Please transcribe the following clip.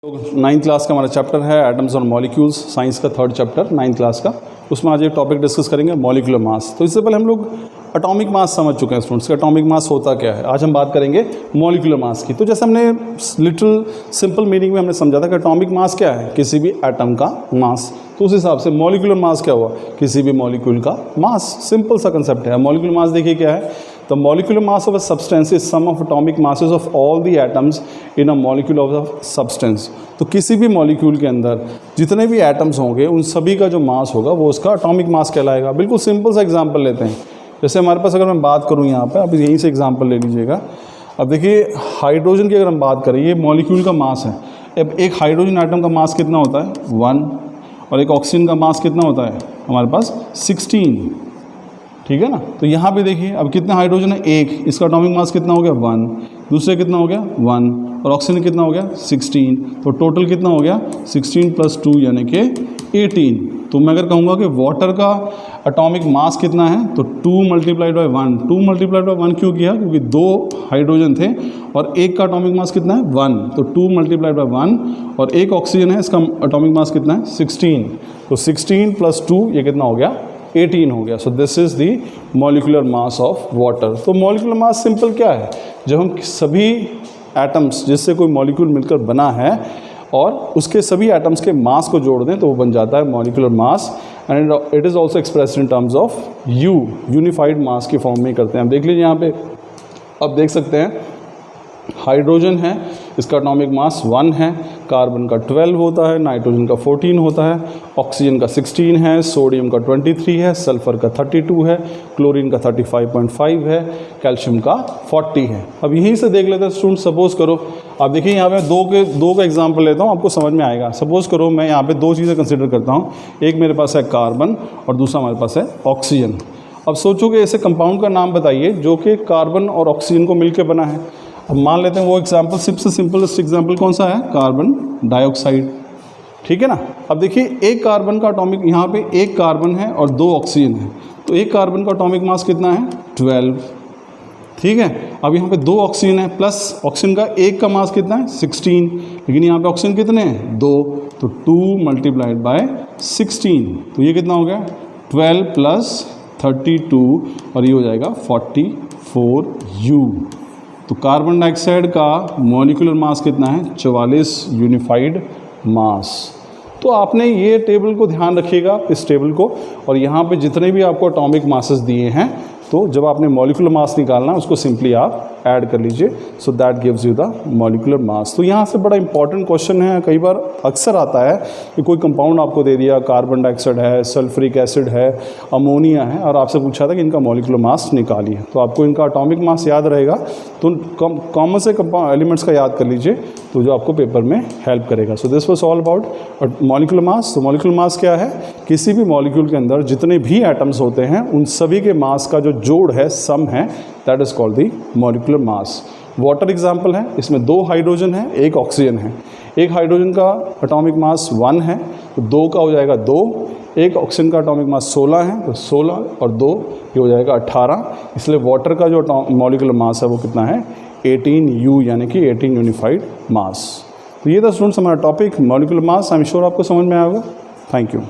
Ninth class का हमारा chapter है एटम्स और मॉलिक्यूल्स, साइंस का थर्ड चैप्टर नाइन्थ क्लास का। उसमें आज एक टॉपिक डिस्कस करेंगे मॉलिक्यूलर मास। तो इससे पहले हम लोग एटॉमिक मास समझ चुके हैं स्टूडेंट्स, का एटॉमिक मास होता क्या है। आज हम बात करेंगे मॉलिक्यूलर मास की। तो जैसे हमने लिटिल सिंपल मीनिंग में हमने समझा था कि एटॉमिक मास क्या है, किसी भी एटम का मास। तो उस हिसाब से मॉलिक्यूलर मास क्या हुआ, किसी भी मॉलिक्यूल का मास। सिंपल सा कंसेप्ट है। मॉलिक्यूलर मास देखिए क्या है, the molecular mass of a substance is sum of atomic masses of all the atoms in a molecule of a substance. तो किसी भी मॉलिक्यूल के अंदर जितने भी एटम्स होंगे उन सभी का जो मास होगा वो उसका एटॉमिक मास कहलाएगा। बिल्कुल सिंपल सा एग्जांपल लेते हैं। जैसे हमारे पास अगर मैं बात करूं यहाँ पे, अब यहीं से एग्जांपल ले लीजिएगा। अब देखिए हाइड्रोजन की अगर हम बात करें, ये मॉलिक्यूल का मास है। अब एक हाइड्रोजन आइटम का मास कितना होता है 1, और एक ऑक्सीजन का मास कितना होता है हमारे पास 16, ठीक है ना। तो यहाँ पे देखिए अब कितने हाइड्रोजन है, एक, इसका एटॉमिक मास कितना हो गया 1, दूसरे कितना हो गया 1, और ऑक्सीजन कितना हो गया 16। तो टोटल कितना हो गया 16 + 2 यानी कि 18। तो मैं अगर कहूँगा कि वाटर का एटॉमिक मास कितना है, तो 2 × 1। 2 × 1 क्यों किया, क्योंकि 2 हाइड्रोजन थे और एक का एटॉमिक मास कितना है 1, तो 2 × 1, और एक ऑक्सीजन है, इसका एटॉमिक मास कितना है 16। तो 16 + 2 ये कितना हो गया 18 हो गया। So this is the molecular mass of water. तो मॉलिक्यूलर मास सिंपल क्या है, जब हम सभी एटम्स जिससे कोई मॉलिक्यूल मिलकर बना है और उसके सभी एटम्स के मास को जोड़ दें तो वो बन जाता है molecular mass. And it is also expressed in terms of unified mass के फॉर्म में करते हैं। अब देख लीजिए यहाँ पे, अब देख सकते हैं हाइड्रोजन है, इसका एटॉमिक मास 1 है, कार्बन का 12 होता है, नाइट्रोजन का 14 होता है, ऑक्सीजन का 16 है, सोडियम का 23 है, सल्फर का 32 है, क्लोरीन का 35.5 है, कैल्शियम का 40 है। अब यहीं से देख लेते हैं स्टूडेंट। सपोज करो, अब देखिए यहाँ पे दो का एग्जांपल लेता हूँ, आपको समझ में आएगा। सपोज करो मैं यहाँ पे दो चीज़ें कंसिडर करता हूँ, एक मेरे पास है कार्बन और दूसरा हमारे पास है ऑक्सीजन। अब सोचो कि ऐसे कंपाउंड का नाम बताइए जो कि कार्बन और ऑक्सीजन को मिलकर बना है। अब मान लेते हैं वो एग्जाम्पल, सबसे सिंपलेस्ट एग्जाम्पल कौन सा है, कार्बन डाइऑक्साइड, ठीक है ना। अब देखिए एक कार्बन का एटॉमिक, यहाँ पे एक कार्बन है और 2 ऑक्सीजन है, तो एक कार्बन का एटॉमिक मास कितना है 12, ठीक है। अब यहाँ पे 2 ऑक्सीजन है प्लस ऑक्सीजन का एक का मास कितना है 16, लेकिन यहाँ पे ऑक्सीजन कितने हैं 2, तो 2 × 16, तो ये कितना हो गया 12 + 32 और ये हो जाएगा 44U। तो कार्बन डाइऑक्साइड का मॉलिक्यूलर मास कितना है 44 यूनिफाइड मास। तो आपने ये टेबल को ध्यान रखिएगा, इस टेबल को, और यहाँ पे जितने भी आपको एटॉमिक मासेस दिए हैं, तो जब आपने मॉलिक्यूलर मास निकालना है उसको सिंपली आप ऐड कर लीजिए। So that gives you the molecular मास। तो यहाँ से बड़ा इंपॉर्टेंट क्वेश्चन है, कई बार अक्सर आता है कि कोई कंपाउंड आपको दे दिया, कार्बन डाइऑक्साइड है, सल्फ्यूरिक एसिड है, अमोनिया है, और आपसे पूछा था कि इनका मॉलिक्यूलर मास निकालिए। तो आपको इनका एटॉमिक मास याद रहेगा, तो कॉमन से एलिमेंट्स का याद कर लीजिए, तो जो आपको पेपर में हेल्प करेगा। So this was all about molecular mass. तो मॉलिक्यूलर मास क्या है, किसी भी मॉलिक्यूल के अंदर जितने भी एटम्स होते हैं उन सभी के मास का जो जोड़ है, सम है, that is called the molecular mass. Water example है, इसमें 2 हाइड्रोजन है, एक ऑक्सीजन है। एक हाइड्रोजन का एटॉमिक मास 1 है, तो 2 का हो जाएगा 2, एक ऑक्सीजन का एटॉमिक मास 16 है, तो 16 और 2 ये हो जाएगा 18। इसलिए वाटर का जो मॉलिक्यूलर मास है वो कितना है 18U, यानी कि 18 यूनिफाइड मास। तो ये था स्टूडेंट्स हमारा topic molecular mass. I am sure आपको समझ में आएगा। Thank you.